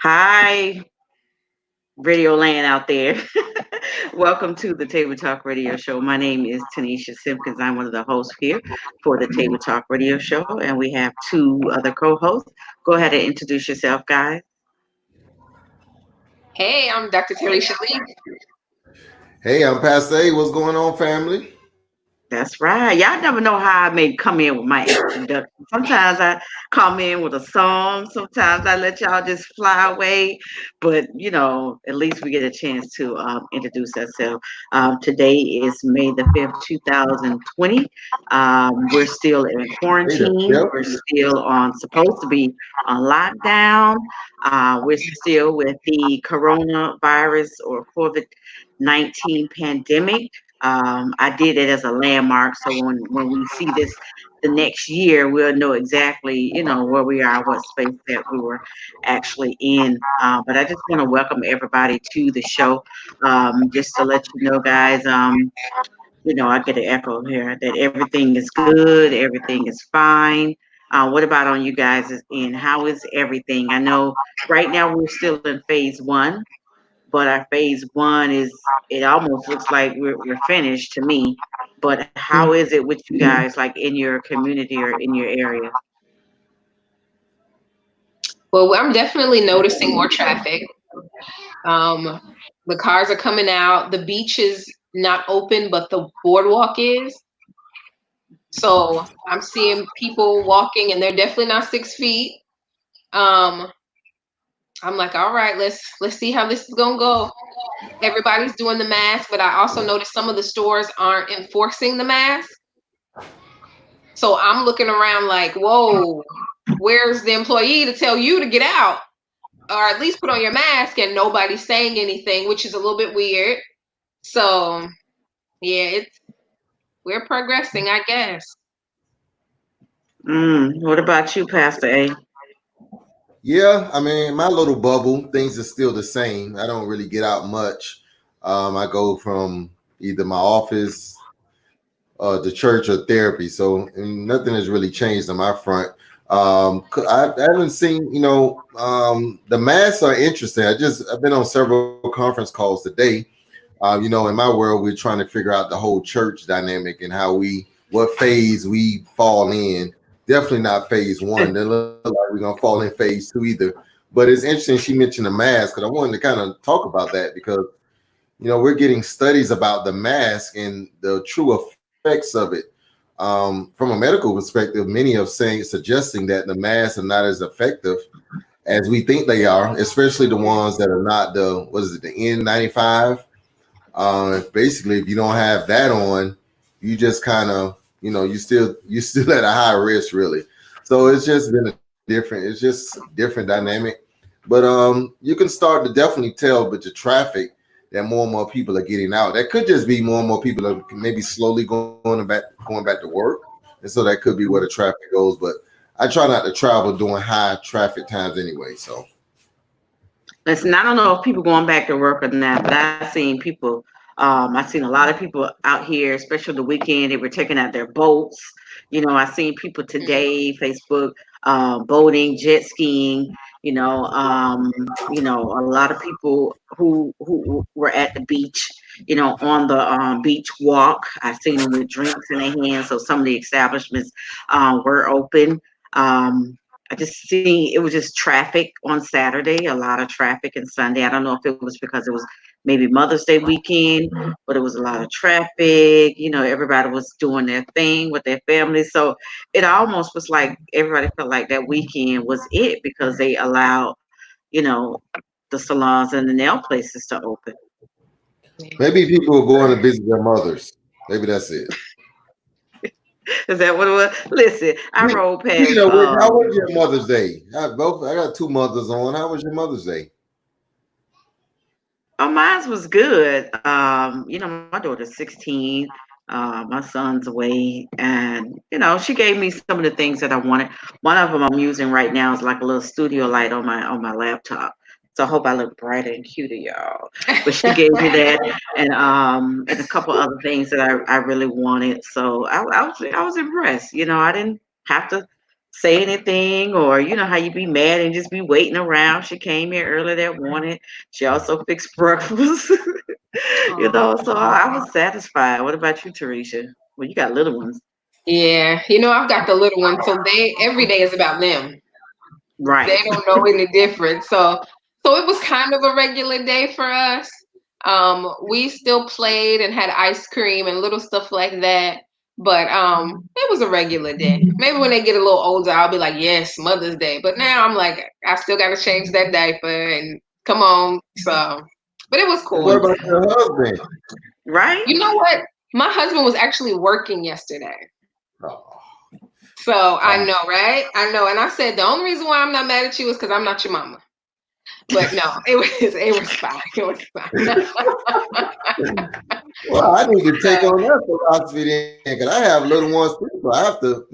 Hi, Radio Land out there. Welcome to the Table Talk Radio Show. My name is Tanisha Simpkins. I'm one of the hosts here for the Table Talk Radio Show, and we have two other co-hosts. Go ahead and introduce yourself, guys. Hey, I'm Dr. Talisha Lee. Hey, I'm Pastor A. What's going on, family? That's right. Y'all never know how I may come in with my introduction. Sometimes I come in with a song. Sometimes I let y'all just fly away. But, at least we get a chance to introduce ourselves. Today is May the 5th, 2020. We're still in Hey there. quarantine. Yep. We're still supposed to be on lockdown. We're still with the coronavirus or COVID-19 pandemic. I did it as a landmark, so when we see this the next year, we'll know exactly, where we are, what space that we were actually in. But I just want to welcome everybody to the show. Just to let you know, guys, I get an echo here that everything is good, everything is fine. What about on you guys' end? How is everything? I know right now we're still in phase one, but our phase one it almost looks like we're finished to me. But how is it with you guys, like in your community or in your area? Well, I'm definitely noticing more traffic. Um, the cars are coming out. The beach is not open, but the boardwalk is. So I'm seeing people walking, and they're definitely not 6 feet. Um, I'm like, all right, let's see how this is gonna go. Everybody's doing the mask, but I also noticed some of the stores aren't enforcing the mask. So I'm looking around like, whoa, where's the employee to tell you to get out? Or at least put on your mask, and nobody's saying anything, which is a little bit weird. So yeah, we're progressing, I guess. What about you, Pastor A? Yeah, I mean, my little bubble, things are still the same. I don't really get out much. I go from either my office, the church, or therapy. So nothing has really changed on my front. I haven't seen, the masks are interesting. I've been on several conference calls today. In my world, we're trying to figure out the whole church dynamic and what phase we fall in. Definitely not phase one. Doesn't look like we're gonna fall in phase two either. But it's interesting she mentioned the mask because I wanted to kind of talk about that because we're getting studies about the mask and the true effects of it. From a medical perspective, many are suggesting that the masks are not as effective as we think they are, especially the ones that are not the N95. Basically, if you don't have that on, you just kind of, you still at a high risk, really. So it's just been it's just different dynamic. But you can start to definitely tell with the traffic that more and more people are getting out. That could just be more and more people are maybe slowly going back to work, and so that could be where the traffic goes. But I try not to travel during high traffic times anyway. So Listen, I don't know if people going back to work or not, but I've seen people. I've seen a lot of people out here, especially the weekend. They were taking out their boats. I've seen people today, Facebook, boating, jet skiing. A lot of people who were at the beach. On the beach walk. I've seen them with drinks in their hands. So some of the establishments were open. I just see it was just traffic on Saturday, a lot of traffic, and Sunday. I don't know if it was because it was maybe Mother's Day weekend, but it was a lot of traffic. Everybody was doing their thing with their families. So it almost was like everybody felt like that weekend was it because they allowed, you know, the salons and the nail places to open. maybe people are going to visit their mothers. Maybe that's it. Is that what it was? Listen, I rode past. Speaking of which, how was your Mother's Day? I got two mothers on. How was your Mother's Day? Oh, mine was good. My daughter's 16. My son's away, and she gave me some of the things that I wanted. One of them I'm using right now is like a little studio light on my laptop. So I hope I look bright and cute to y'all. But she gave me that, and a couple other things that I really wanted. So I was impressed. I didn't have to say anything, or you know how you be mad and just be waiting around. She came here early that morning. She also fixed breakfast. You know, so I was satisfied. What about you, Teresa? Well, you got little ones. Yeah, I've got the little one, so every day is about them. Right. They don't know any different. So it was kind of a regular day for us. We still played and had ice cream and little stuff like that. But it was a regular day. Maybe when they get a little older, I'll be like, yes, Mother's Day. But now I'm like, I still got to change that diaper and come on. So, but it was And what cool. about your husband? Right? You know what? My husband was actually working yesterday. Oh, So I know, right? I know. And I said, the only reason why I'm not mad at you is because I'm not your mama. But no, it was fine. It was fine. well, I need to take on that philosophy then, because I have little ones too. So I have to,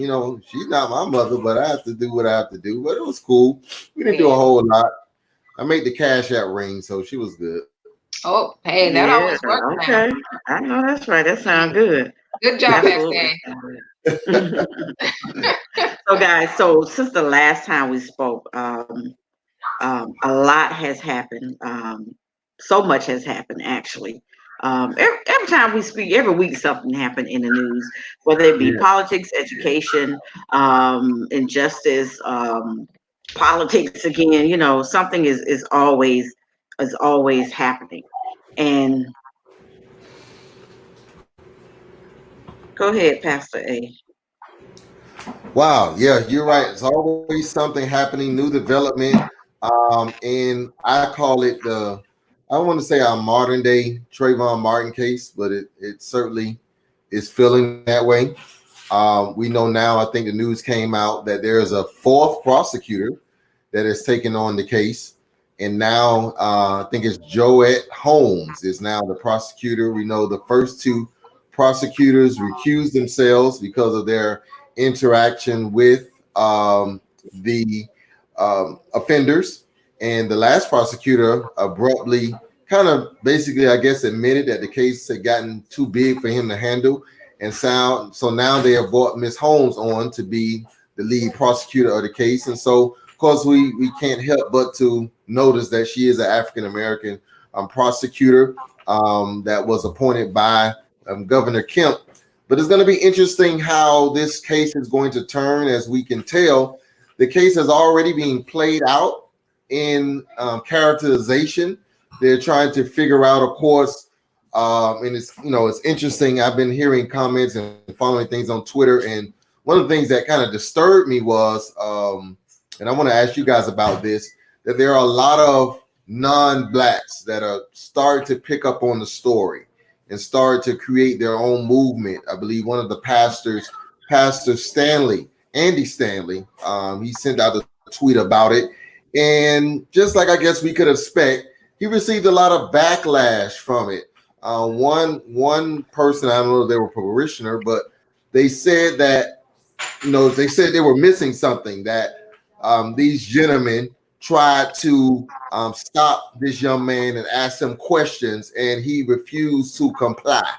she's not my mother, but I have to do what I have to do. But it was cool. We didn't do a whole lot. I made the Cash App ring, so she was good. Oh, hey, that Yeah. always works now. Okay. I know that's right. That sounds good. Good job, Absolutely. Pastor. So, guys, so since the last time we spoke, a lot has happened. So much has happened, actually. Every time we speak, every week something happened in the news, whether it be Yeah. politics, education, injustice, politics again. You know, something is always happening. And go ahead, Pastor A. Wow. Yeah, you're right. It's always something happening, new development. And I call it I don't want to say our modern day Trayvon Martin case, but it certainly is feeling that way. We know now, I think the news came out that there is a fourth prosecutor that is taking on the case. And now I think it's Joette Holmes is now the prosecutor. We know the first two prosecutors recused themselves because of their interaction with the offenders. And the last prosecutor abruptly kind of basically, I guess, admitted that the case had gotten too big for him to handle. And so now they have brought Ms. Holmes on to be the lead prosecutor of the case. And so, of course, we can't help but to notice that she is an African-American prosecutor that was appointed by Governor Kemp. But it's going to be interesting how this case is going to turn. As we can tell, the case has already been played out in characterization. They're trying to figure out, of course, and it's interesting. I've been hearing comments and following things on Twitter, and one of the things that kind of disturbed me was, and I want to ask you guys about this, that there are a lot of non-blacks that are starting to pick up on the story and start to create their own movement. I believe one of the pastors, Pastor Stanley, Andy Stanley, he sent out a tweet about it. And just like I guess we could expect, he received a lot of backlash from it. One person, I don't know if they were a parishioner, but they said that, they said they were missing something, that these gentlemen tried to stop this young man and ask him questions, and he refused to comply.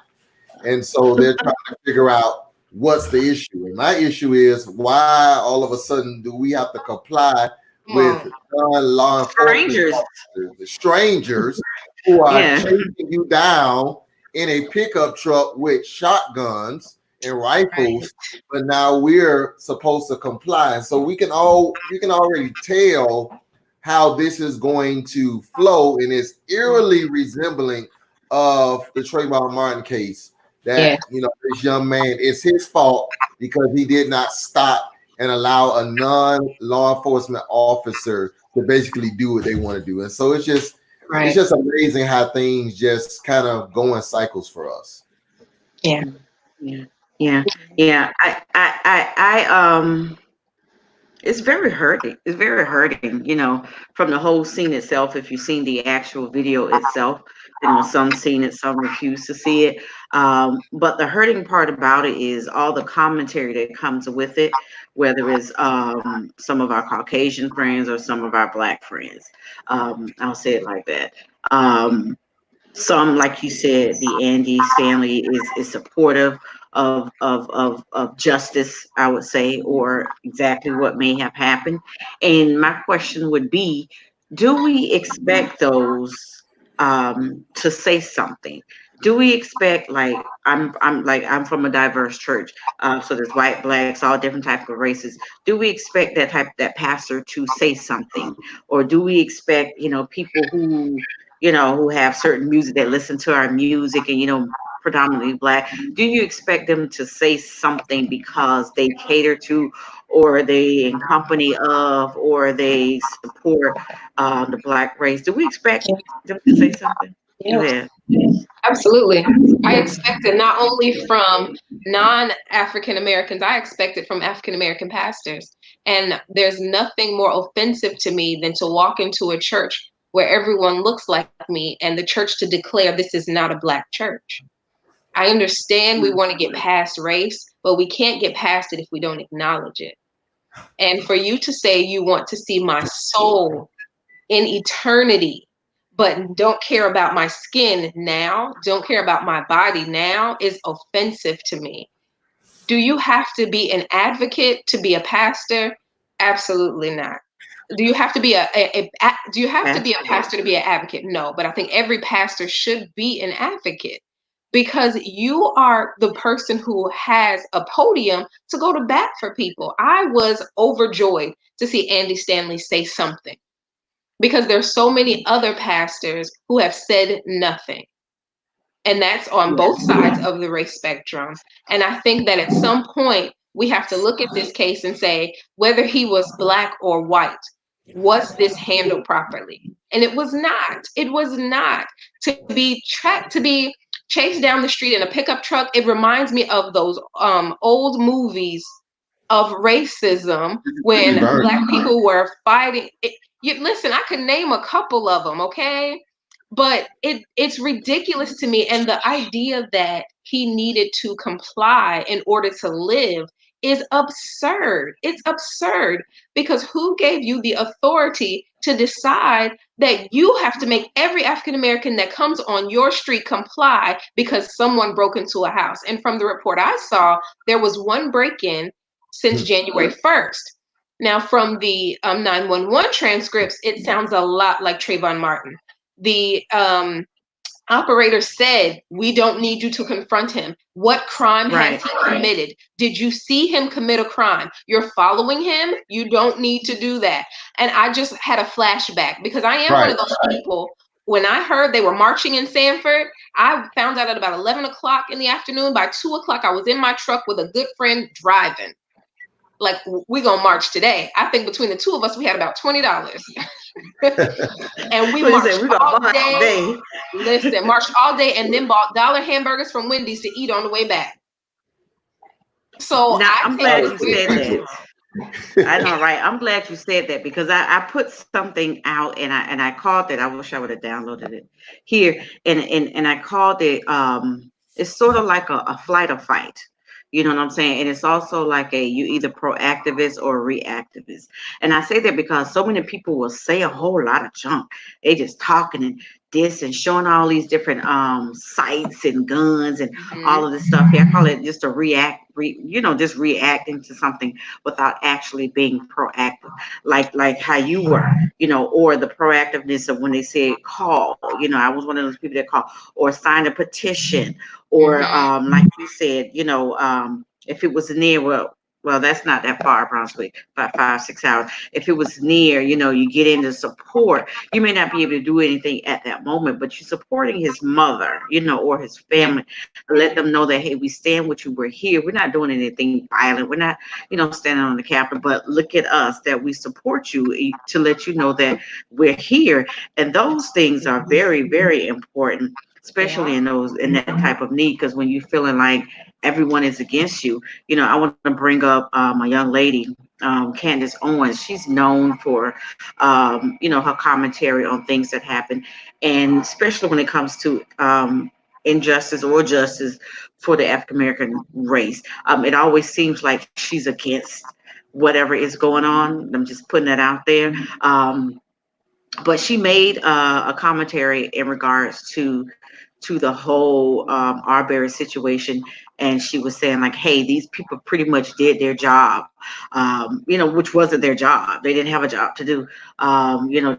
And so they're trying to figure out what's the issue. And my issue is, why all of a sudden do we have to comply with law enforcement officers, strangers who are chasing you down in a pickup truck with shotguns and rifles, but now we're supposed to comply. And so you can already tell how this is going to flow, and it's eerily resembling of the Trayvon Martin case. That this young man, it's his fault because he did not stop and allow a non-law enforcement officer to basically do what they want to do. And so it's just amazing how things just kind of go in cycles for us. Yeah. It's very hurting. It's very hurting, from the whole scene itself. If you've seen the actual video itself, some seen it, some refuse to see it. But the hurting part about it is all the commentary that comes with it, whether it's some of our Caucasian friends or some of our Black friends. I'll say it like that. Some, like you said, the Andy Stanley is supportive of justice, I would say, or exactly what may have happened. And my question would be, do we expect those to say something? Do we expect, like, I'm from a diverse church, so there's white, blacks, all different types of races. Do we expect that pastor to say something, or do we expect, people who, who have certain music, that listen to our music, and predominantly black, do you expect them to say something because they cater to, or they in company of, or they support the black race? Do we expect them to say something? Go Yeah. ahead. Absolutely. I expect it not only from non-African Americans, I expect it from African American pastors. And there's nothing more offensive to me than to walk into a church where everyone looks like me and the church to declare this is not a black church. I understand we want to get past race, but we can't get past it if we don't acknowledge it. And for you to say you want to see my soul in eternity, but don't care about my skin now, don't care about my body now, is offensive to me. Do you have to be an advocate to be a pastor? Absolutely not. Do you have to be do you have to be a pastor to be an advocate? No, but I think every pastor should be an advocate, because you are the person who has a podium to go to bat for people. I was overjoyed to see Andy Stanley say something, because there's so many other pastors who have said nothing. And that's on both sides of the race spectrum. And I think that at some point we have to look at this case and say, whether he was black or white, was this handled properly? And it was not. It was not. To be chased down the street in a pickup truck, it reminds me of those old movies of racism when black people were fighting. Listen, I could name a couple of them, okay? But it's ridiculous to me. And the idea that he needed to comply in order to live is absurd. It's absurd, because who gave you the authority to decide that you have to make every African American that comes on your street comply because someone broke into a house? And from the report I saw, there was one break-in since January 1st. Now, from the 911 transcripts, it sounds a lot like Trayvon Martin. The operator said, we don't need you to confront him. What crime has he committed? Did you see him commit a crime? You're following him. You don't need to do that. And I just had a flashback, because I am one of those people. When I heard they were marching in Sanford, I found out at about 11 o'clock in the afternoon. By 2 o'clock, I was in my truck with a good friend driving. Like, we're going to march today. I think between the two of us, we had about $20. And we marched all day. Listen, marched all day, and then bought dollar hamburgers from Wendy's to eat on the way back. So now, I'm glad you said that. I know, right? I'm glad you said that, because I put something out, and I called it. I wish I would have downloaded it here, and I called it. It's sort of like a flight or fight. You know what I'm saying? And it's also like you either proactivist or reactivist. And I say that because so many people will say a whole lot of junk. They just talking and this and showing all these different sites and guns and all of this stuff. Yeah, I call it just a just reacting to something without actually being proactive, like how you were, or the proactiveness of when they said call. I was one of those people that call or sign a petition, or like you said, if it was near, well, that's not that far, Brunswick, about 5-6 hours. If it was near, you get into support. You may not be able to do anything at that moment, but you're supporting his mother, or his family. Let them know that, hey, we stand with you. We're here. We're not doing anything violent. We're not, standing on the Capitol, but look at us, that we support you, to let you know that we're here. And those things are very, very important, especially in that type of need, because when you're feeling like everyone is against you. I want to bring up a young lady, Candace Owens. She's known for, her commentary on things that happen, and especially when it comes to injustice or justice for the African American race. It always seems like she's against whatever is going on. I'm just putting that out there. But she made a commentary in regards to to the whole Arbery situation, and she was saying like, "Hey, these people pretty much did their job, which wasn't their job. They didn't have a job to do.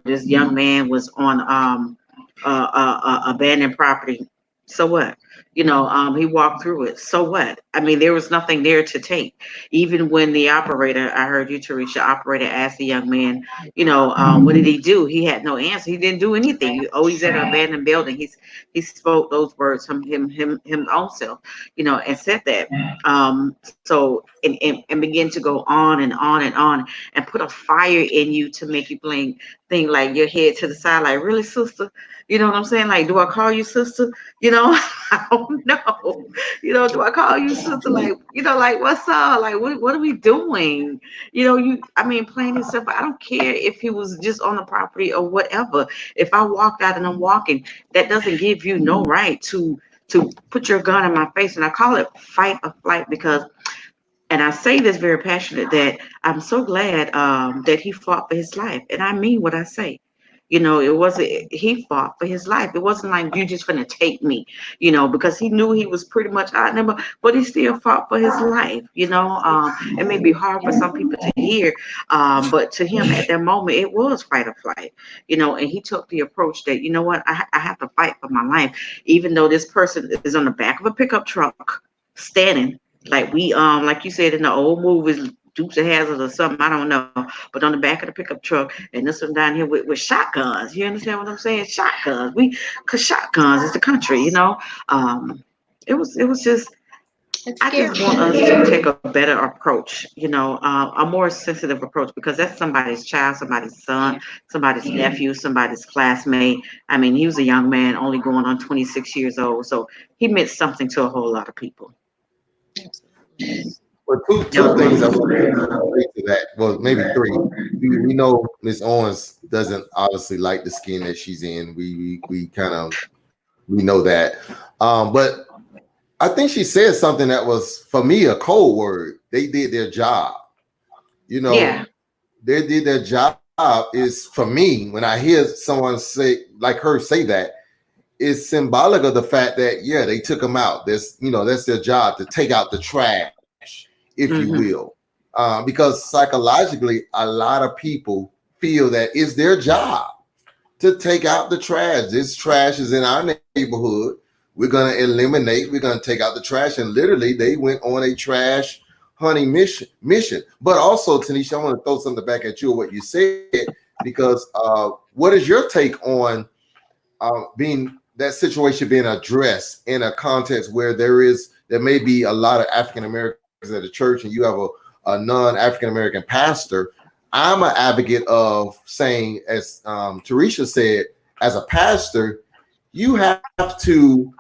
This young man was on abandoned property. So what? He walked through it. So what? I mean, there was nothing there to take. Even when the operator, I heard you, Teresa, operator asked the young man, what did he do? He had no answer. He didn't do anything. Oh, he's at an abandoned building. He spoke those words from him also, and said that. So and begin to go on and on and on and put a fire in you to make you think like your head to the side, like, really, sister? You know what I'm saying? Like, do I call you sister? I don't know. Do I call you sister? Like, like, what's up? Like, what are we doing? Plain and simple. I don't care if he was just on the property or whatever. If I walked out and I'm walking, that doesn't give you no right to put your gun in my face. And I call it fight or flight because, and I say this very passionate, that I'm so glad that he fought for his life. And I mean what I say. It wasn't, he fought for his life. It wasn't like, you just gonna take me, because he knew he was pretty much outnumbered, but he still fought for his life. It may be hard for some people to hear, but to him at that moment, it was fight or flight, and he took the approach that, what, I have to fight for my life, even though this person is on the back of a pickup truck standing, like like you said in the old movies, Dukes of Hazzard or something, I don't know, but on the back of the pickup truck, and this one down here with shotguns. You understand what I'm saying? Shotguns. Cause shotguns is the country, It was just, I just want us to take a better approach, a more sensitive approach, because that's somebody's child, somebody's son, somebody's nephew, somebody's classmate. I mean, he was a young man, only going on 26 years old, so he meant something to a whole lot of people. Well, two things I want to say to that. Well, maybe three. We know Miss Owens doesn't obviously like the skin that she's in. We know that. But I think she said something that was, for me, a cold word. They did their job. Yeah. They did their job. Is, for me, when I hear someone say that, it's symbolic of the fact that, yeah, they took them out. That's their job, to take out the trash, if you will, because psychologically, a lot of people feel that it's their job to take out the trash. This trash is in our neighborhood. We're going to eliminate. We're going to take out the trash. And literally, they went on a trash hunting mission. But also, Tanisha, I want to throw something back at you, what you said, because what is your take on that situation being addressed in a context where there may be a lot of African Americans at the church, and you have a non-African American pastor? I'm an advocate of saying, as Teresa said, as a pastor, you have to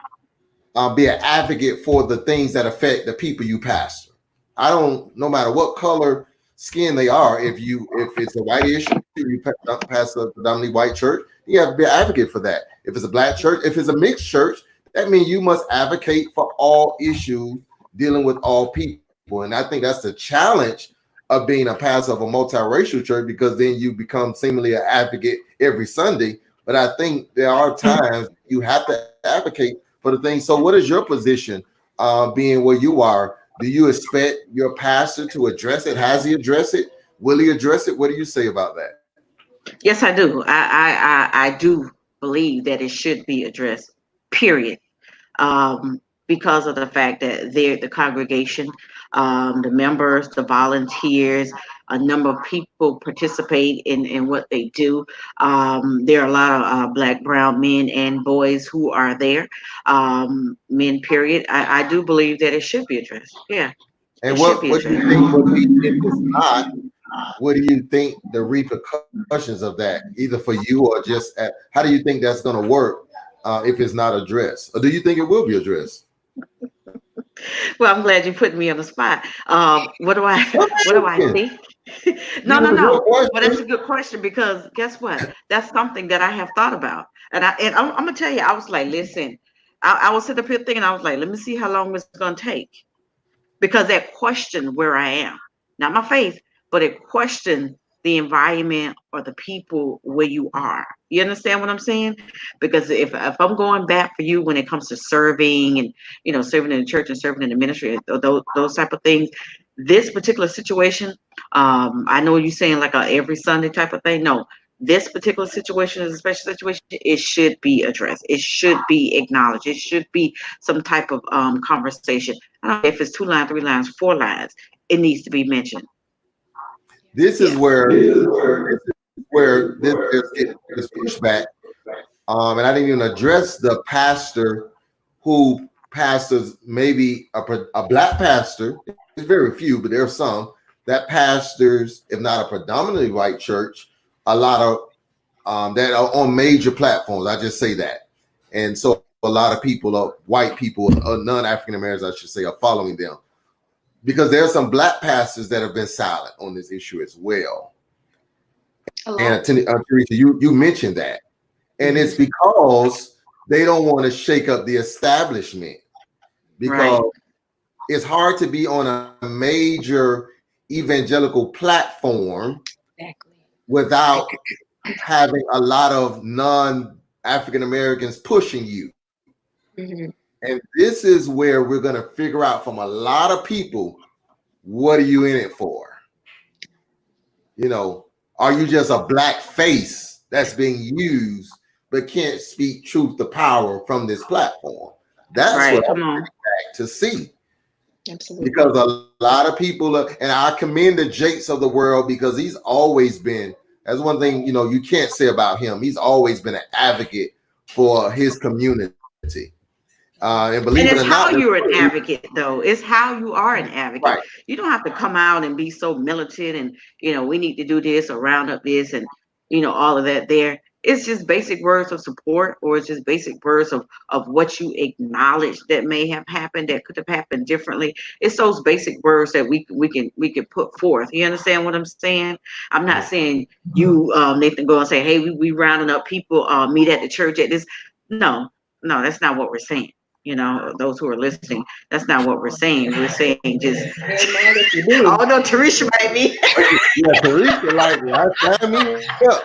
be an advocate for the things that affect the people you pastor. No matter what color skin they are, if it's a white issue, you pastor a predominantly white church, you have to be an advocate for that. If it's a black church, if it's a mixed church, that means you must advocate for all issues dealing with all people. And I think that's the challenge of being a pastor of a multiracial church, because then you become seemingly an advocate every Sunday. But I think there are times you have to advocate for the things. So what is your position, being where you are? Do you expect your pastor to address it? Has he addressed it? Will he address it? What do you say about that? Yes, I do. I do believe that it should be addressed, period. Because of the fact that the congregation, the members, the volunteers, a number of people participate in what they do. There are a lot of black, brown men and boys who are there. Men, period. I do believe that it should be addressed. Yeah. And what do you think would be, if it's not, what do you think the repercussions of that, either for you or just how do you think that's going to work if it's not addressed? Or do you think it will be addressed? Well, I'm glad you put me on the spot. What do I think? No. Well, that's a good question, because guess what? That's something that I have thought about. And I'm gonna tell you, I was like, listen, I was sitting up here thinking, I was like, let me see how long it's gonna take. Because that questioned where I am. Not my faith, but it questioned the environment or the people where you are. You understand what I'm saying? Because if I'm going back for you when it comes to serving and, serving in the church and serving in the ministry, those type of things, this particular situation, I know you're saying like a every Sunday type of thing. No, this particular situation is a special situation. It should be addressed. It should be acknowledged. It should be some type of conversation. I don't know if it's 2 lines, 3 lines, 4 lines. It needs to be mentioned. This is where this pushback. And I didn't even address the pastor who pastors, maybe a black pastor. There's very few, but there are some that pastors, if not a predominantly white church, a lot of that are on major platforms. I just say that. And so a lot of people, white people, non-African Americans, I should say, are following them. Because there are some black pastors that have been silent on this issue as well. And Teresa, you mentioned that. And it's because they don't want to shake up the establishment. Because it's hard to be on a major evangelical platform without having a lot of non-African Americans pushing you. And this is where we're going to figure out from a lot of people, what are you in it for? Are you just a black face that's being used but can't speak truth to power from this platform? That's what I'm back to see. Absolutely. Because a lot of people and I commend the Jakes of the world, because he's always been, that's one thing, you can't say about him. He's always been an advocate for his community. And believe it or not, how you're an advocate, though. It's how you are an advocate. Right. You don't have to come out and be so militant and, we need to do this or round up this and, all of that there. It's just basic words of support, or it's just basic words of what you acknowledge that may have happened, that could have happened differently. It's those basic words that we can put forth. You understand what I'm saying? I'm not saying you, Nathan, go and say, hey, we rounding up people, meet at the church at this. No, that's not what we're saying. Those who are listening, that's not what we're saying. We're saying just, oh no, Teresa might be. Yeah, Teresa, like, sign me up.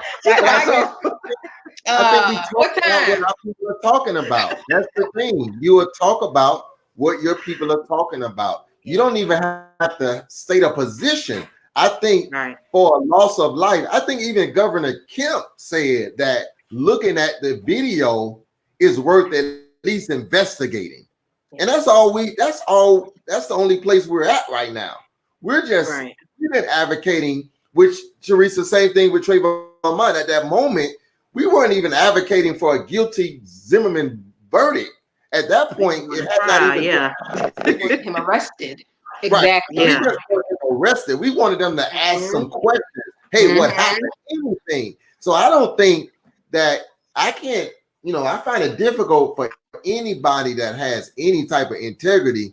I think we talk about what our people are talking about. That's the thing. You will talk about what your people are talking about. You don't even have to state a position. I think for a loss of life, I think even Governor Kemp said that looking at the video is worth at least investigating. And that's the only place we're at right now. We're just we've been advocating, which Teresa, same thing with Trayvon Martin. At that moment, we weren't even advocating for a guilty Zimmerman verdict. At that point, it had not even him arrested. Exactly. We just wanted him arrested. We wanted them to ask some questions. Hey, what happened? Anything. So I don't think that I find it difficult for anybody that has any type of integrity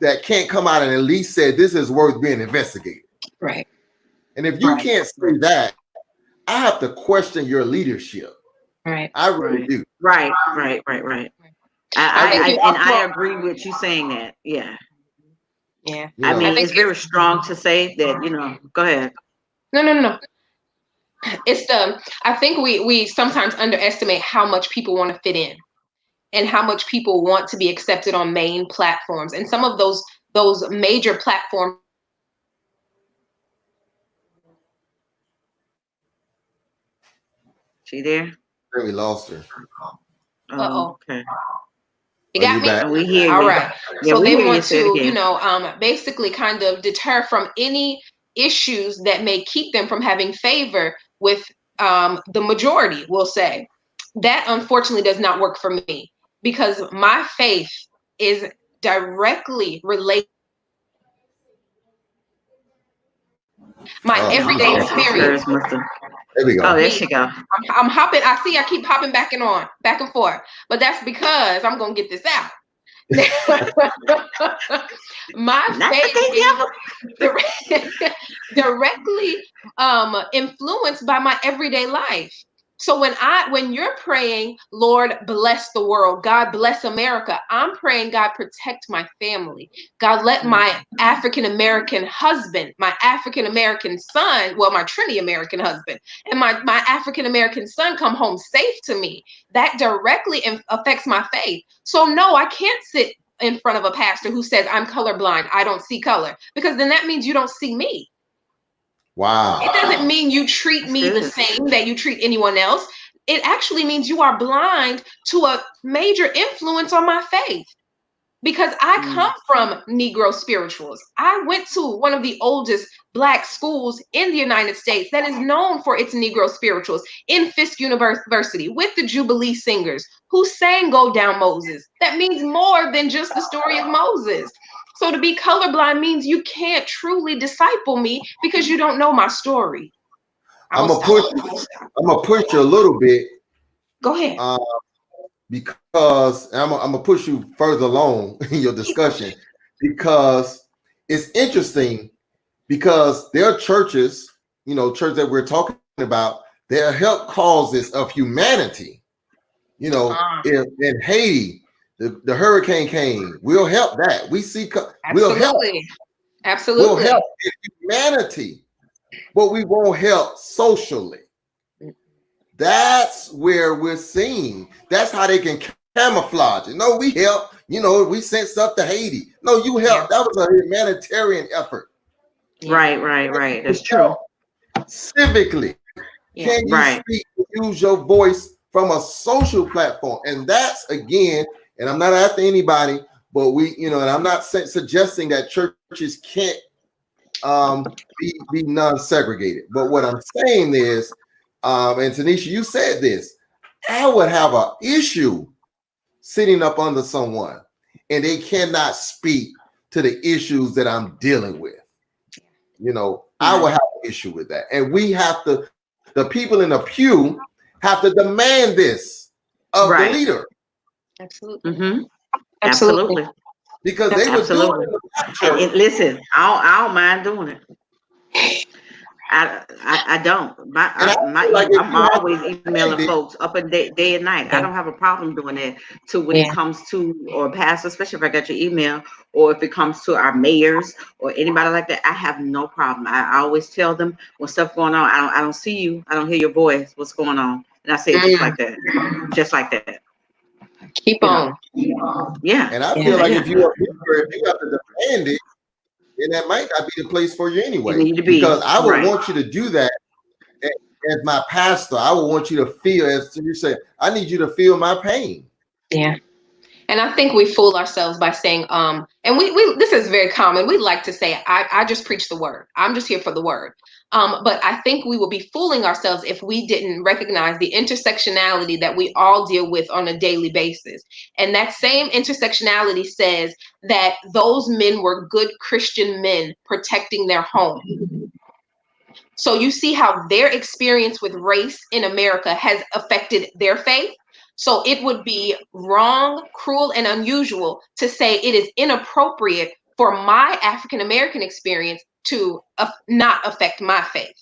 that can't come out and at least say this is worth being investigated. Right. And if you can't say that, I have to question your leadership. Right. I really do. Right. I agree with you saying that. Yeah. Yeah. I mean, it's very strong to say that, go ahead. No. It's I think we sometimes underestimate how much people want to fit in and how much people want to be accepted on main platforms. And some of those major platforms. She there? We lost her. Uh-oh. Okay. You got me? Back? We hear you. All right. Yeah, so they want to, basically kind of deter from any issues that may keep them from having favor with the majority, we'll say. That unfortunately does not work for me, because my faith is directly related. My everyday experience. There we go. Oh, there she go. I'm hopping. I keep hopping back and forth. But that's because I'm gonna get this out. My faith is directly influenced by my everyday life. So when you're praying, Lord, bless the world, God bless America, I'm praying, God, protect my family. God, let my African American husband, my African American son, well, my Trini American husband, and my African American son come home safe to me. That directly affects my faith. So no, I can't sit in front of a pastor who says I'm colorblind, I don't see color, because then that means you don't see me. Wow. It doesn't mean you treat me the same that you treat anyone else. It actually means you are blind to a major influence on my faith. Because I come from Negro spirituals. I went to one of the oldest Black schools in the United States that is known for its Negro spirituals, in Fisk University, with the Jubilee Singers who sang Go Down Moses. That means more than just the story of Moses. So to be colorblind means you can't truly disciple me because you don't know my story. I'm gonna push you a little bit. Go ahead. Because I'm gonna push you further along in your discussion, because it's interesting, because there are churches, church that we're talking about, they're help causes of humanity. In Haiti, the hurricane came. We'll help that. We'll help. Absolutely. We'll help humanity, but we won't help socially. That's where we're seeing. That's how they can camouflage it. No, we help. We sent stuff to Haiti. No, you help. That was a humanitarian effort. Right. That's true. Civically, can you speak, use your voice from a social platform? And that's, again, and I'm not after anybody, but and I'm not suggesting that churches can't be non-segregated. But what I'm saying is, and Tanisha, you said this, I would have an issue sitting up under someone and they cannot speak to the issues that I'm dealing with. I would have an issue with that. And we have to, the people in the pew have to demand this of the leader. Absolutely. Mm-hmm. Absolutely. Because they would do it. And listen, I don't mind doing it. I don't. I'm always emailing folks up and day and night. I don't have a problem doing that. When it comes to, or pastor, especially if I got your email, or if it comes to our mayors or anybody like that, I have no problem. I always tell them when stuff going on. I don't see you. I don't hear your voice. What's going on? And I say it just like that. Keep on. Yeah. And I feel like if you have to demand it, then that might not be the place for you anyway. You need to be, because I would want you to do that as my pastor. I would want you to feel, as you say, I need you to feel my pain. Yeah. And I think we fool ourselves by saying, and we this is very common. We like to say, I just preach the word. I'm just here for the word. But I think we will be fooling ourselves if we didn't recognize the intersectionality that we all deal with on a daily basis. And that same intersectionality says that those men were good Christian men protecting their home. So you see how their experience with race in America has affected their faith. So it would be wrong, cruel, and unusual to say it is inappropriate for my African American experience to not affect my faith.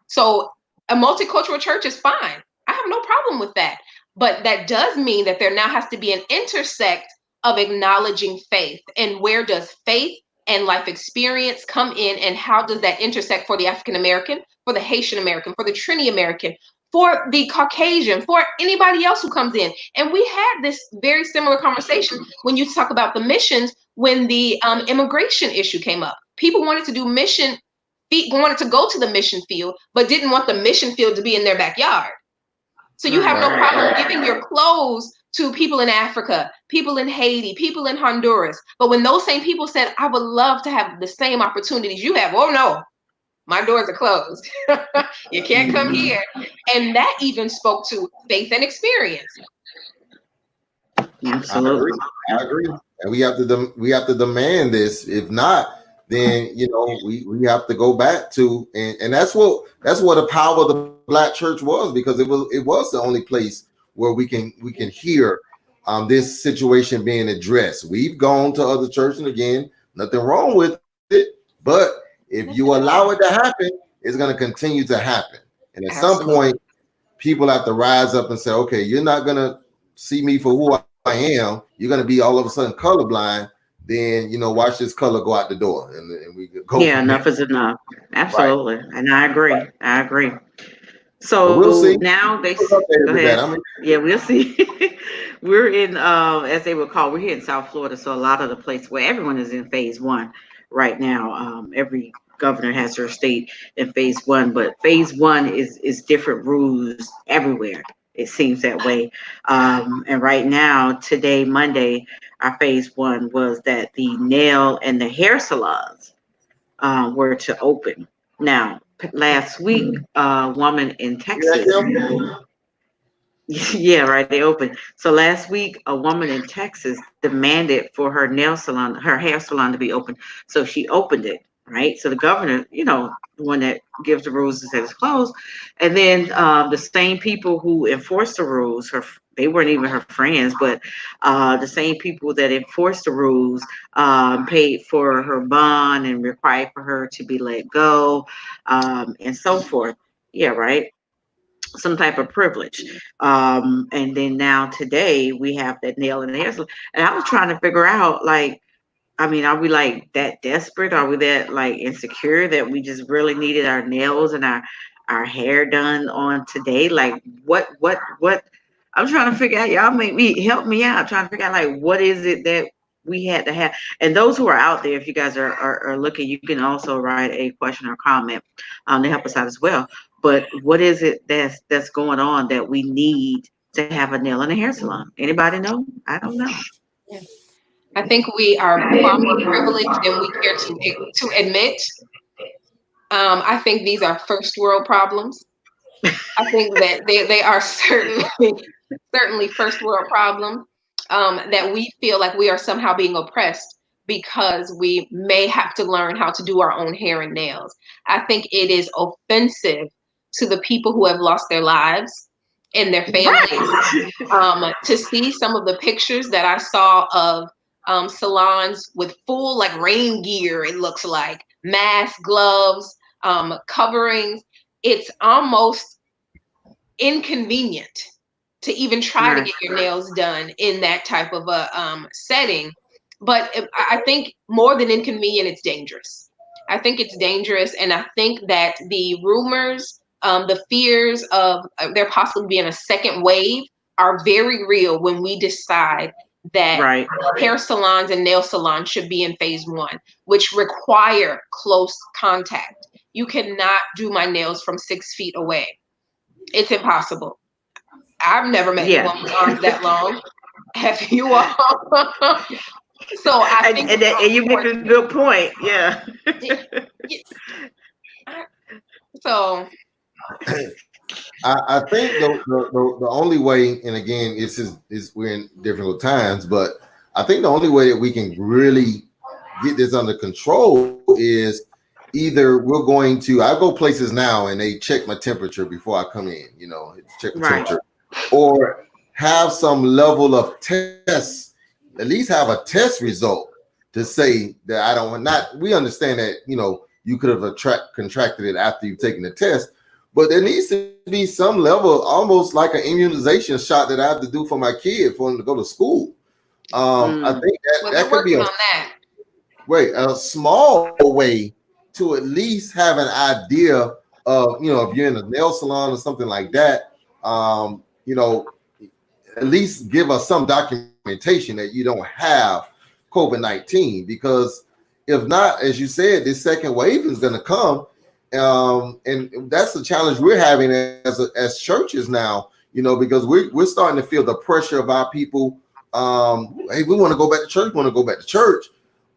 So a multicultural church is fine. I have no problem with that. But that does mean that there now has to be an intersect of acknowledging faith. And where does faith and life experience come in, and how does that intersect for the African American, for the Haitian American, for the Trini American, for the Caucasian, for anybody else who comes in? And we had this very similar conversation when you talk about the missions, when the immigration issue came up. People wanted to do wanted to go to the mission field, but didn't want the mission field to be in their backyard. So you have no problem giving your clothes to people in Africa, people in Haiti, people in Honduras. But when those same people said, I would love to have the same opportunities you have, oh no, my doors are closed. You can't come here. And that even spoke to faith and experience. Absolutely. I agree. And we have to demand this. If not, then we have to go back to, and that's what the power of the Black church was, because it was the only place where we can hear this situation being addressed. We've gone to other churches, and again, nothing wrong with it, but if you allow it to happen, it's going to continue to happen. And at some point, people have to rise up and say, okay, you're not gonna see me for who I am. You're gonna be all of a sudden colorblind. Then watch this color go out the door, and we go. Yeah, enough is enough. Absolutely, right. And I agree. So we'll see. Now go ahead. Yeah, we'll see. We're in, as they would call, we're here in South Florida, so a lot of the places where everyone is in phase 1 right now. Every governor has their state in phase 1, but phase 1 is different rules everywhere. It seems that way. And right now, today, Monday, our phase 1 was that the nail and the hair salons were to open. Now, last week, a woman in Texas. Yeah, right. They opened. So last week, a woman in Texas demanded for her hair salon to be open. So she opened it, right? So the governor, the one that gives the rules and says it's closed. And then the same people who enforce the rules, they weren't even her friends, but the same people that enforced the rules paid for her bond and required for her to be let go, and so forth. Yeah, right. Some type of privilege. And then now today we have that nail in the hair salon. And I was trying to figure out, are we like that desperate? Are we that like insecure that we just really needed our nails and our hair done on today? Like what I'm trying to figure out. Y'all help me out. Trying to figure out like what is it that we had to have. And those who are out there, if you guys are looking, you can also write a question or comment to help us out as well. But what is it that's going on that we need to have a nail in a hair salon? Anybody know? I don't know. Yeah. I think we are far more privileged than we care to admit. I think these are first world problems. I think that they are certainly first world problems, that we feel like we are somehow being oppressed because we may have to learn how to do our own hair and nails. I think it is offensive to the people who have lost their lives and their families. Right. To see some of the pictures that I saw of salons with full like rain gear, it looks like masks, gloves, coverings. It's almost inconvenient to even try to get your nails done in that type of a setting. But I think more than inconvenient, it's dangerous. I think it's dangerous. And I think that the rumors, the fears of there possibly being a second wave are very real when we decide that hair salons and nail salons should be in phase 1, which require close contact. You cannot do my nails from 6 feet away. It's impossible. I've never met anyone with arms that long. Have you all? So I think, and you make a good point. Yeah. So I think the only way, and again, is we're in difficult times, but I think the only way that we can really get this under control is either we're going to, I go places now and they check my temperature before I come in, check the temperature, or have some level of tests, at least have a test result to say that I don't not. We understand that, you could have contracted it after you've taken the test, but there needs to be some level, almost like an immunization shot that I have to do for my kid for him to go to school. I think that could be a small way to at least have an idea of, if you're in a nail salon or something like that, at least give us some documentation that you don't have COVID-19, because if not, as you said, this second wave is going to come. And that's the challenge we're having as churches now, because we're starting to feel the pressure of our people. Hey, we want to go back to church.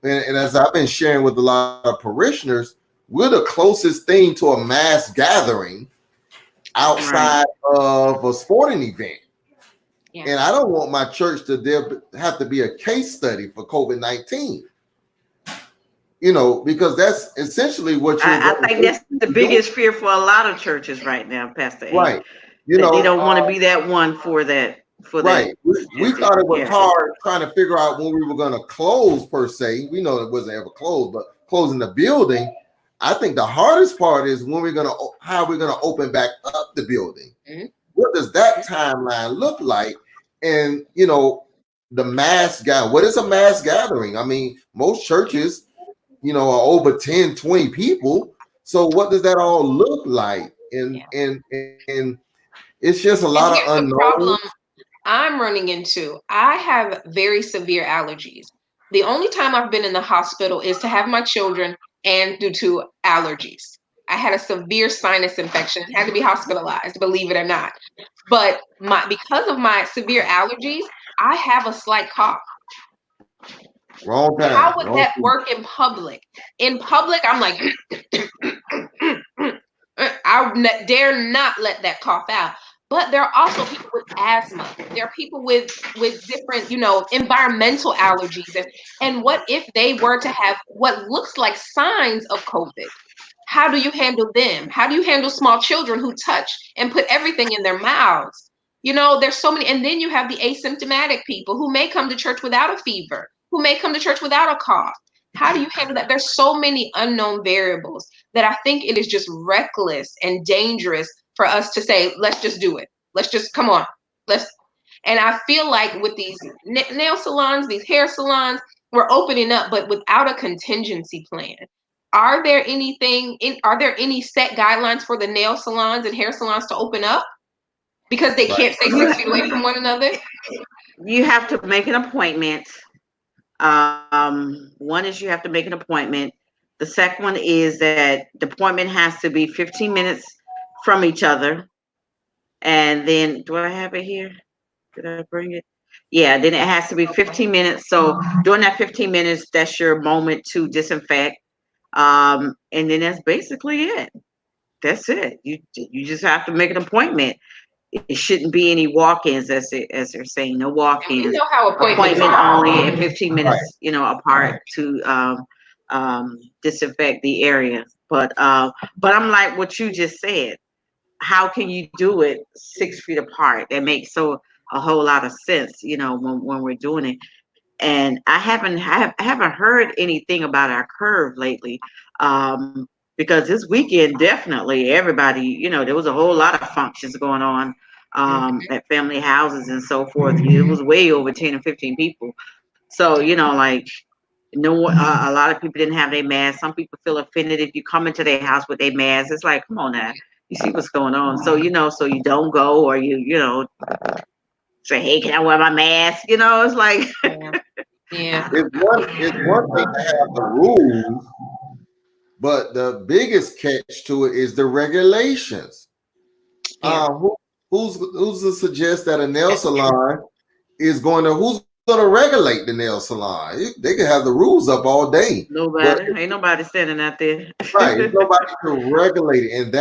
And as I've been sharing with a lot of parishioners, we're the closest thing to a mass gathering outside of a sporting event. Yeah. And I don't want my church to have to be a case study for COVID-19. Because that's essentially what I think that's the biggest fear for a lot of churches right now, Pastor A. Right. They don't want to be that one for that. Right. We thought it was hard trying to figure out when we were going to close, per se. We know it wasn't ever closed, but closing the building. I think the hardest part is how we're going to open back up the building. Mm-hmm. what does that timeline look like? And the mass gathering. What is a mass gathering? I mean, most churches, are over 10, 20 people. So what does that all look like? And it's just a lot of unknowns. The problem I'm running into, I have very severe allergies. The only time I've been in the hospital is to have my children and due to allergies. I had a severe sinus infection, had to be hospitalized, believe it or not. But because of my severe allergies, I have a slight cough. Wrong time. How would that work in public? In public, I'm like, I dare not let that cough out. But there are also people with asthma. There are people with different, environmental allergies. And what if they were to have what looks like signs of COVID? How do you handle them? How do you handle small children who touch and put everything in their mouths? There's so many. And then you have the asymptomatic people who may come to church without a fever, who may come to church without a cough. How do you handle that? There's so many unknown variables that I think it is just reckless and dangerous for us to say, let's just do it. Let's just, come on. And I feel like with these nail salons, these hair salons, we're opening up, but without a contingency plan. Are there any set guidelines for the nail salons and hair salons to open up? Because they can't stay 6 feet away from one another? You have to make an appointment. One is you have to make an appointment. The second one is that the appointment has to be 15 minutes from each other. And then, do I have it here? Did I bring it? Yeah, then it has to be 15 minutes. So during that 15 minutes, that's your moment to disinfect. And then that's basically it. That's it. You just have to make an appointment. It shouldn't be any walk-ins, as they're saying. No walk-ins. You know how appointment only, and 15 minutes, apart to disinfect the area. But I'm like what you just said. How can you do it 6 feet apart? That makes a whole lot of sense, when we're doing it. And I haven't heard anything about our curve lately. Because this weekend, definitely everybody, there was a whole lot of functions going on at family houses and so forth. It was way over 10 or 15 people. So, a lot of people didn't have their masks. Some people feel offended if you come into their house with a mask. It's like, come on now, you see what's going on. So, so you don't go, or you say, hey, can I wear my mask? It's like, yeah. It's one thing to have the rules, but the biggest catch to it is the regulations. Yeah. Who's to suggest that a nail salon who's going to regulate the nail salon? They can have the rules up all day. Nobody. Ain't nobody standing out there. Right. Nobody can regulate it. And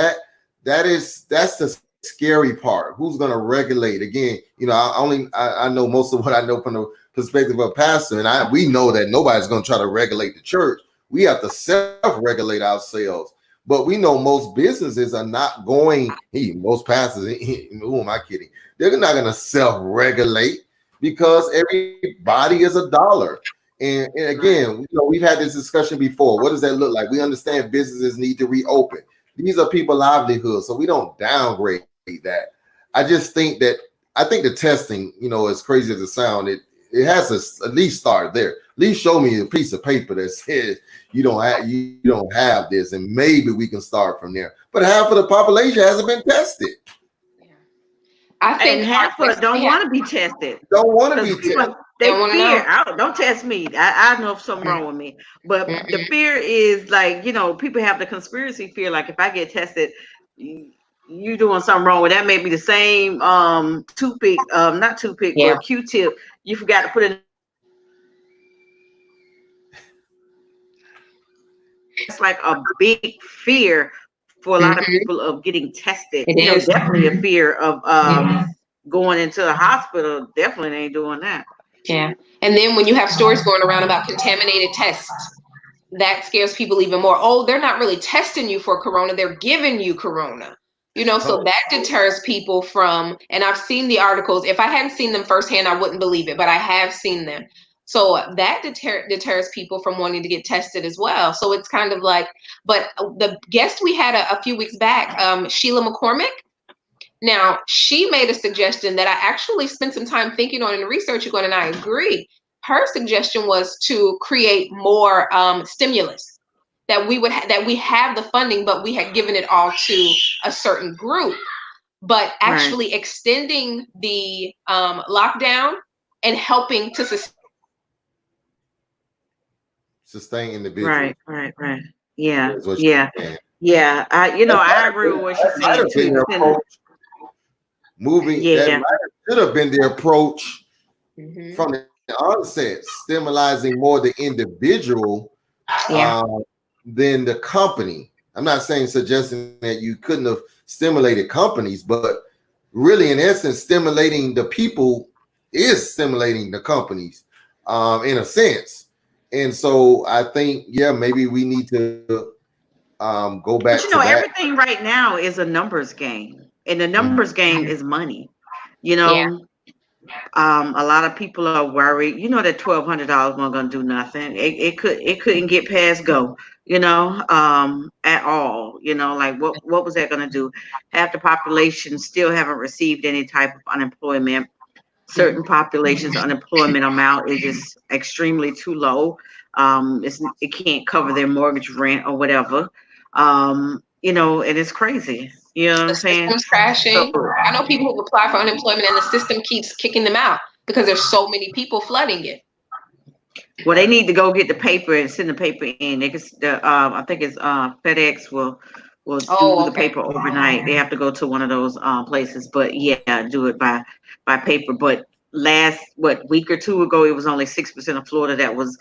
that's the scary part. Who's going to regulate? Again, I know most of what I know from the perspective of a pastor, and we know that nobody's going to try to regulate the church. We have to self-regulate ourselves. But we know most businesses are not going, most pastors, who am I kidding? They're not going to self-regulate because everybody is a dollar. And again, we've had this discussion before. What does that look like? We understand businesses need to reopen. These are people's livelihoods, so we don't downgrade that. I think the testing, as crazy as it sounds, it has to at least start there. At least show me a piece of paper that says you don't have this, and maybe we can start from there. But half of the population hasn't been tested. I think half of it don't want to be tested. Don't want to be tested. They fear. Don't test me. I know if something's wrong with me. But the fear is like, people have the conspiracy fear. Like, if I get tested, you doing something wrong with that. May be the same toothpick, not toothpick, but Q-tip. You forgot to put it. It's like a big fear for a lot of people of getting tested. It is definitely a fear of going into the hospital. Definitely ain't doing that. Yeah. And then when you have stories going around about contaminated tests, that scares people even more. Oh, they're not really testing you for corona. They're giving you corona. So that deters people from, and I've seen the articles. If I hadn't seen them firsthand, I wouldn't believe it, but I have seen them. So that deters people from wanting to get tested as well. So it's kind of like, but the guest we had a few weeks back, Sheila McCormick, Now, she made a suggestion that I actually spent some time thinking on and researching on, and I agree. Her suggestion was to create more stimulus, that we have the funding, but we had given it all to a certain group. But actually extending the lockdown and helping to sustain individuals. Right. Yeah, Is what yeah, you're saying. yeah. I agree with what she's That might saying have been too. the approach. That Yeah, should have been the approach Mhm. from the onset, stimulating more the individual Yeah. than the company. I'm not suggesting that you couldn't have stimulated companies, but really, in essence, stimulating the people is stimulating the companies, in a sense. And so I think, yeah, maybe we need to go back but to that. everything right now is a numbers game, and the numbers game is money. You Yeah. know, a lot of people are worried. You know that $1,200 wasn't gonna do nothing. It couldn't get past go. At all. Like what was that gonna do? Half the population still haven't received any type of unemployment. Certain populations' unemployment amount is just extremely too low. It can't cover their mortgage, rent, or whatever. And it's crazy. You know what The I'm saying? system's crashing. So, I know people who apply for unemployment and the system keeps kicking them out because there's so many people flooding it. well, they need to go get the paper and send the paper in. I think it's FedEx will do the paper overnight. They have to go to one of those places, but yeah, do it by paper. But last week or two ago, it was only 6% of Florida that was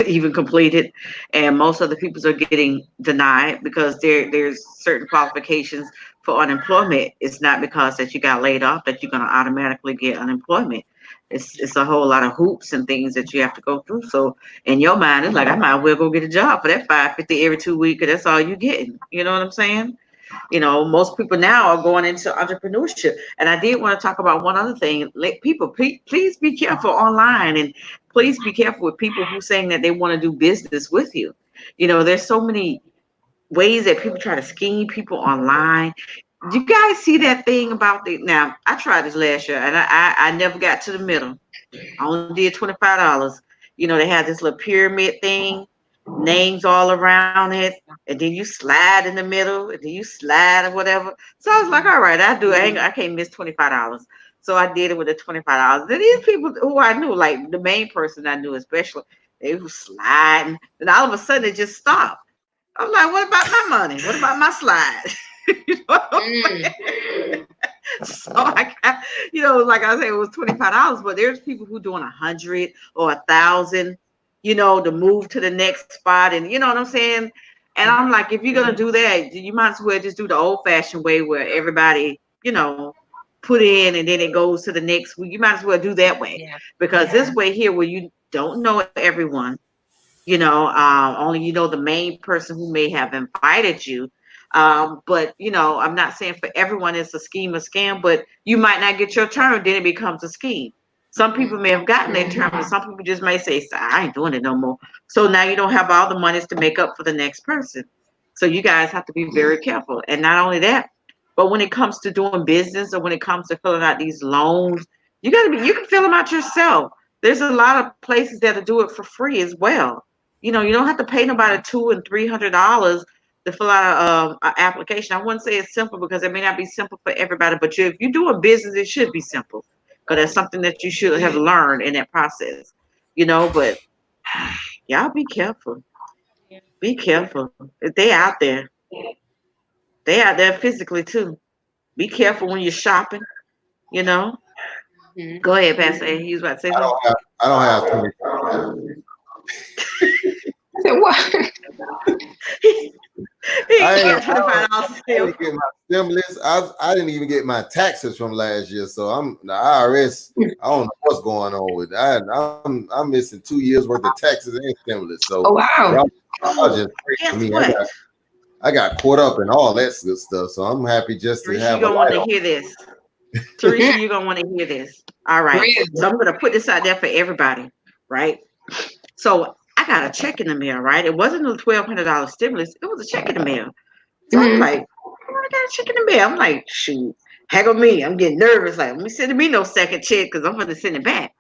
even completed, and most of the people are getting denied because there's certain qualifications for unemployment. It's not because that you got laid off that you're going to automatically get unemployment. It's a whole lot of hoops and things that you have to go through. So in your mind, it's like I might well go get a job for that $550 every 2 weeks, because that's all you getting. You know what I'm saying? Most people now are going into entrepreneurship. And I did want to talk about one other thing. Let people please be careful online, and please be careful with people who saying that they want to do business with you. There's so many ways that people try to scheme people online. You guys see that thing about now I tried this last year, and I never got to the middle. I only did $25. They had this little pyramid thing, names all around it, and then you slide in the middle, and then you slide or whatever. So I was like, all right, I do it. I can't miss $25. So I did it with the $25. And these people who I knew, like the main person I knew especially, they were sliding. And all of a sudden it just stopped. I'm like, what about my money? What about my slide? You know what I'm saying? So I got, like I said, it was $25, but there's people who doing 100 or 1,000, to move to the next spot, and you know what I'm saying. And I'm like, if you're gonna do that, you might as well just do the old-fashioned way where everybody, put in and then it goes to the next week. You might as well do that way, because this way here, where you don't know everyone, only the main person who may have invited you. But I'm not saying for everyone it's a scheme or scam, but you might not get your turn, then it becomes a scheme. Some people may have gotten their turn, but some people just may say, I ain't doing it no more. So now you don't have all the monies to make up for the next person. So you guys have to be very careful. And not only that, but when it comes to doing business, or when it comes to filling out these loans, you can fill them out yourself. There's a lot of places that'll do it for free as well. You don't have to pay nobody $200 and $300 to fill out an application. I wouldn't say it's simple, because it may not be simple for everybody, but if you're doing business, it should be simple, because that's something that you should have learned in that process. But y'all be careful. Be careful. If they out there, they out there physically too. Be careful when you're shopping. Go ahead, Pastor A. He was about to say something. I don't have 20. What? I didn't get my stimulus. I didn't even get my taxes from last year, so I'm the IRS. I don't know what's going on with that. I'm missing 2 years worth of taxes and stimulus. So wow, y'all just pray for me. I got caught up in all that good stuff, so I'm happy just to have. You're gonna want to hear this, Teresa. You're gonna want to hear this. All right, so I'm gonna put this out there for everybody, right? So I got a check in the mail, right? It wasn't a $1,200 stimulus. It was a check in the mail. So I'm like, I got a check in the mail. I'm like, shoot, Heck of me, I'm getting nervous. Like, let me send me no second check because I'm going to send it back.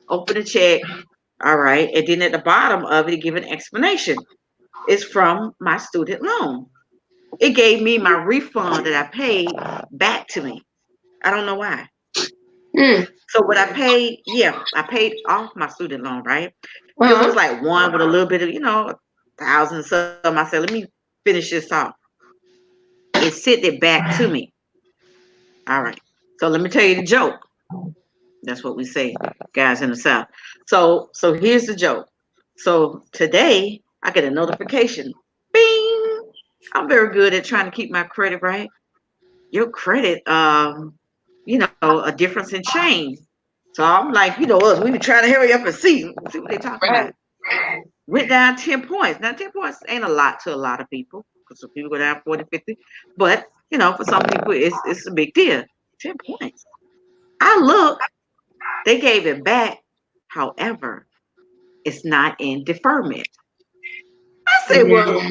Open the check. All right. And then at the bottom of it, give an explanation. It's from my student loan. It gave me my refund that I paid back to me. I don't know why. So what I paid, I paid off my student loan, right? Because it was like one with a little bit of, 1,000 something. I said, let me finish this off. It sent it back to me. All right. So let me tell you the joke. That's what we say, guys in the South. So here's the joke. So today I get a notification. Bing. I'm very good at trying to keep my credit right. Your credit, a difference in change. So I'm like, us, we be trying to hurry up and see what they talking about. Went down 10 points. Now 10 points ain't a lot to a lot of people because some people go down 40, 50. But for some people it's a big deal. 10 points. I look, they gave it back. However, it's not in deferment. I say, well,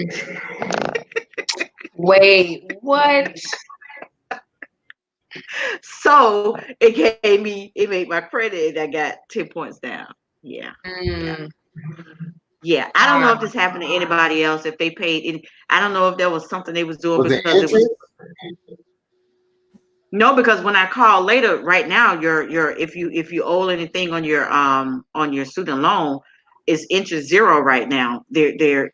wait, what? So it made my credit, and I got 10 points down. Yeah. Yeah. I don't know if this happened to anybody else, if they paid in. I don't know if there was something they was doing because it was. No, because when I call later, right now, if you owe anything on your student loan, it's interest zero right now. They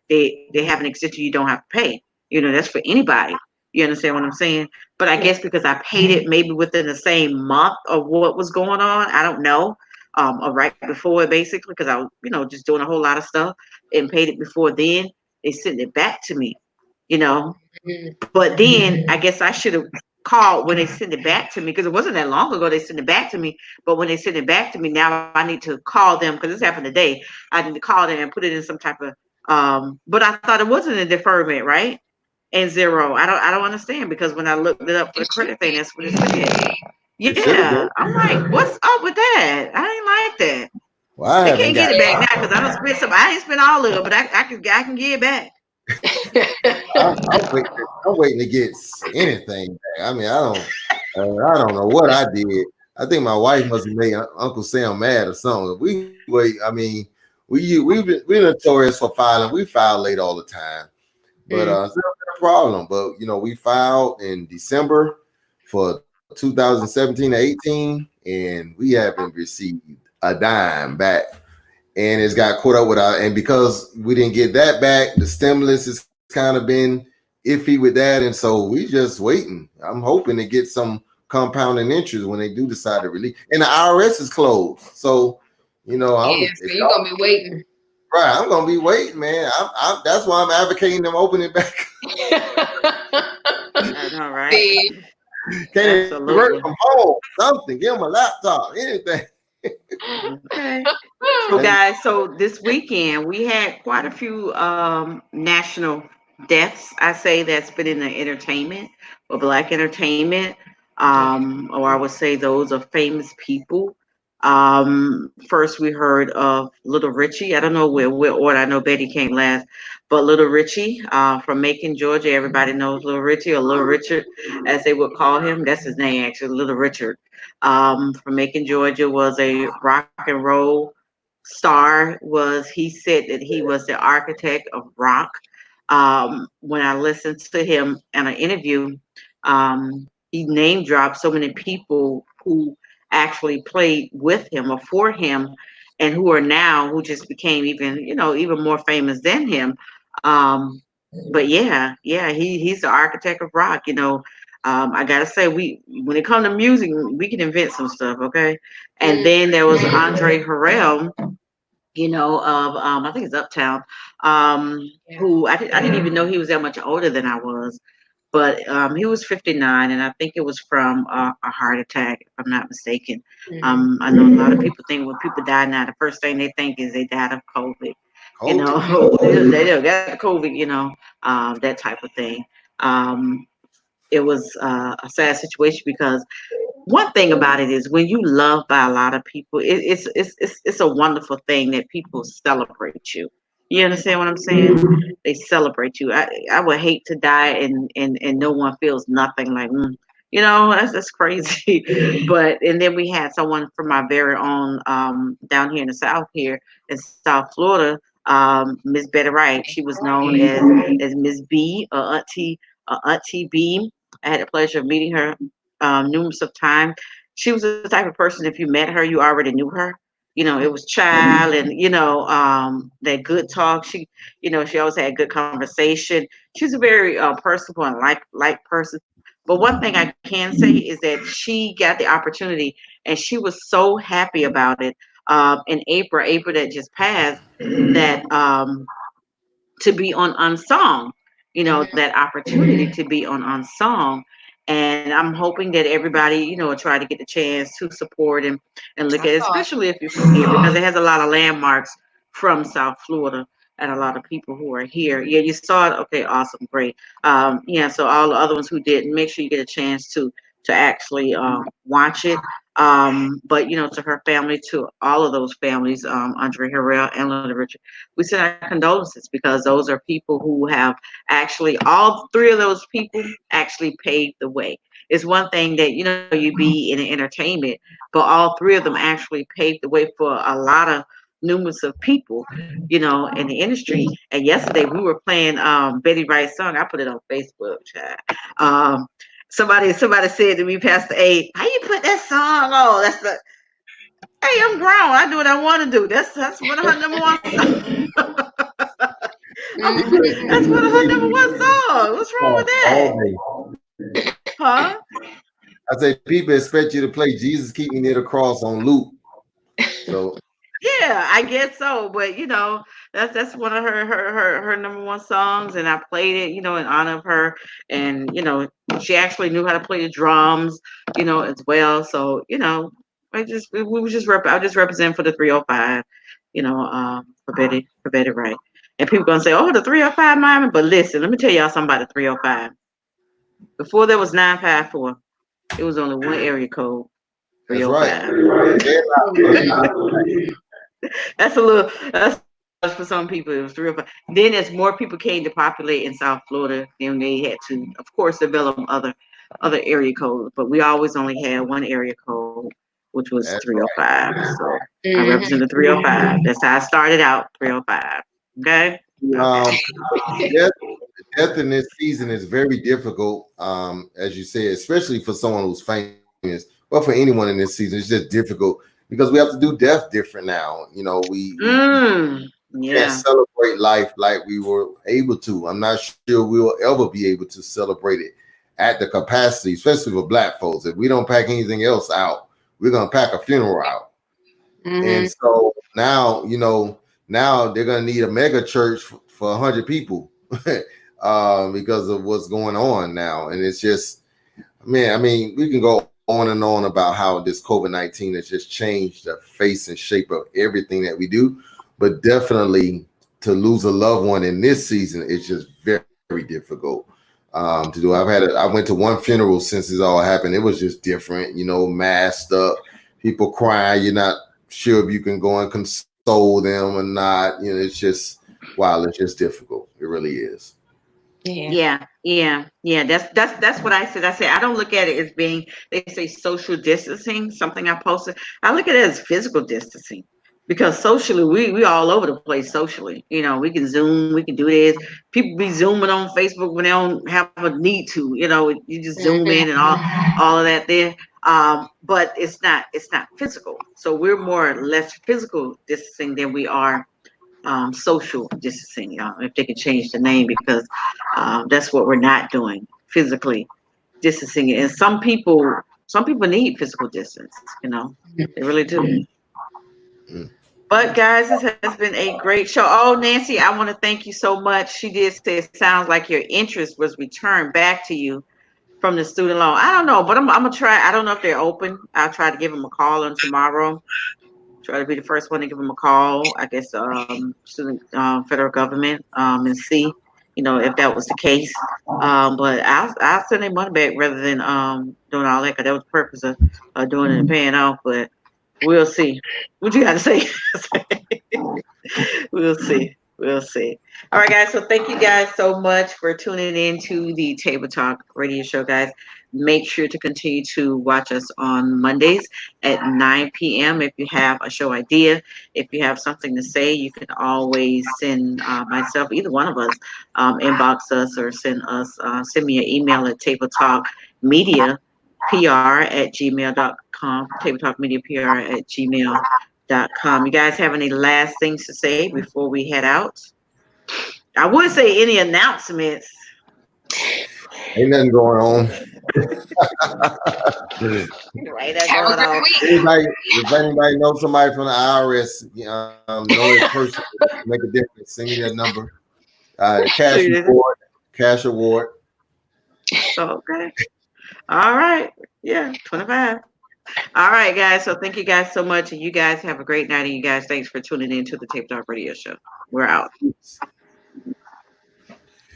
have an extension you don't have to pay. That's for anybody. You understand what I'm saying? But I guess because I paid it maybe within the same month of what was going on, I don't know. Or right before it, basically, because I was just doing a whole lot of stuff and paid it before then. They sent it back to me. But then I guess I should have called when they sent it back to me, because it wasn't that long ago they sent it back to me. But when they sent it back to me, now I need to call them, because this happened today. I need to call them and put it in some type of but I thought it wasn't a deferment, right? And zero. I don't understand, because when I looked it up for the credit thing, that's what it said. Yeah. I'm like, what's up with that? I ain't like that. Well, they can't get it back now because I don't spend some. I ain't spent all of it, but I can get it back. I'm waiting to get anything back. I mean, I don't know what I did. I think my wife must have made Uncle Sam mad or something. We're notorious for filing. We file late all the time, but it's not a problem. But we filed in December for 2017 to 18, and we haven't received a dime back. And it's got caught up with and because we didn't get that back, the stimulus has kind of been iffy with that, and so we just waiting. I'm hoping to get some compounding interest when they do decide to release. And the IRS is closed, so so you're gonna be waiting. Right, I'm gonna be waiting, man. That's why I'm advocating them opening back. I know, right? Can they work from home? Something, give them a laptop, anything. Okay. So guys, so this weekend we had quite a few national deaths, I say, that's been in the entertainment or Black entertainment. Or I would say those are famous people. First we heard of Little Richie. I don't know where order. I know Betty came last, but Little Richie from Macon, Georgia. Everybody knows Little Richie, or Little Richard, as they would call him. That's his name, actually, Little Richard. From Macon, Georgia, was a rock and roll star. He said that he was the architect of rock. When I listened to him in an interview, he name dropped so many people who actually played with him or for him, and who just became even more famous than him. But he's the architect of rock. I gotta say, when it comes to music, we can invent some stuff, okay? And then there was Andre Harrell, of I think it's Uptown, who I didn't even know he was that much older than I was, but he was 59, and I think it was from a heart attack, if I'm not mistaken. I know a lot of people think when people die now, the first thing they think is they died of COVID. They got COVID, that type of thing. It was a sad situation, because one thing about it is when you love by a lot of people, it's a wonderful thing that people celebrate you. You understand what I'm saying? They celebrate you. I would hate to die and no one feels nothing, like That's crazy. But and then we had someone from my very own down here in the South here in South Florida, Miss Betty Wright. She was known as Miss B or Auntie B. I had the pleasure of meeting her numerous of times. She was the type of person, if you met her, you already knew her. It was child and that good talk. She always had good conversation. She's a very personable and like person. But one thing I can say is that she got the opportunity and she was so happy about it in April that just passed, that to be on Unsung, that opportunity to be on Unsung. And I'm hoping that everybody, will try to get the chance to support and look at it, especially if you're from here, because it has a lot of landmarks from South Florida and a lot of people who are here. Yeah, you saw it. Okay, awesome, great. Yeah, so all the other ones who didn't, make sure you get a chance to actually watch it. But to her family, to all of those families, Andre Harrell and Linda Richard, we send our condolences, because those are people who have actually, all three of those people actually paved the way. It's one thing that you be in entertainment, but all three of them actually paved the way for a lot of numerous of people, in the industry. And yesterday we were playing Betty Wright's song. I put it on Facebook, child. Somebody said to me, Pastor A, how you put that song on? Hey, I'm grown. I do what I want to do. That's one of her number one songs. That's one of her number one songs. What's wrong with that? Huh? I say people expect you to play Jesus Keep Me Near the Cross on loop. So yeah, I guess so. But that's one of her number one songs, and I played it, in honor of her. And she actually knew how to play the drums, as well. So I just represent for the 305, for Betty Wright. And people gonna say, oh, the 305 Miami. But listen, let me tell y'all something about the 305. Before there was 954, it was only one area code. 305. That's for some people. It was 305. Then as more people came to populate in South Florida, then they had to, of course, develop other area codes. But we always only had one area code, which was 305. So I represent the 305. That's how I started out, 305. Okay. Death in this season is very difficult, as you said, especially for someone who's famous, but for anyone in this season, it's just difficult because we have to do death different now. We can't celebrate life like we were able to. I'm not sure we will ever be able to celebrate it at the capacity, especially for Black folks. If we don't pack anything else out, we're gonna pack a funeral out. And so now, now they're gonna need a mega church for 100 people. Because of what's going on now. And it's just, man, I mean, we can go on and on about how this COVID-19 has just changed the face and shape of everything that we do. But definitely to lose a loved one in this season is just very, very difficult to do. I went to one funeral since this all happened. It was just different, masked up, people crying. You're not sure if you can go and console them or not. It's just, wow, it's just difficult. It really is. Yeah. That's what I said. I said I don't look at it as being, they say, social distancing. Something I posted. I look at it as physical distancing, because socially we all over the place. Socially, we can Zoom, we can do this. People be zooming on Facebook when they don't have a need to. You just zoom in and all of that there. But it's not physical. So we're more or less physical distancing than we are social distancing, if they could change the name, because that's what we're not doing, physically distancing. And some people need physical distance, they really do. But guys, this has been a great show. Oh, Nancy, I want to thank you so much. She did say it sounds like your interest was returned back to you from the student loan. I don't know, but I'm gonna try. I don't know if they're open. I'll try to give them a call on tomorrow. Try to be the first one to give them a call, I guess, to the federal government, and see, if that was the case. But I'll send their money back rather than doing all that, because that was the purpose of doing it and paying off. But we'll see. What you got to say? We'll see. We'll see. All right, guys. So thank you guys so much for tuning in to the Table Talk radio show, guys. Make sure to continue to watch us on Mondays at 9 p.m. If you have a show idea, if you have something to say, you can always send myself, either one of us, inbox us or send me an email at tabletalkmediapr@gmail.com, tabletalkmediapr@gmail.com. You guys have any last things to say before we head out? I would say any announcements. Ain't nothing going on. Right, that's Have a going great on. week. If anybody knows somebody from the IRS, know it person, make a difference. Send me that number. Cash award. Okay. All right. Yeah, 25. All right, guys. So thank you guys so much. And you guys have a great night. And you guys, thanks for tuning in to the Table Talk Radio Show. We're out.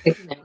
Good night.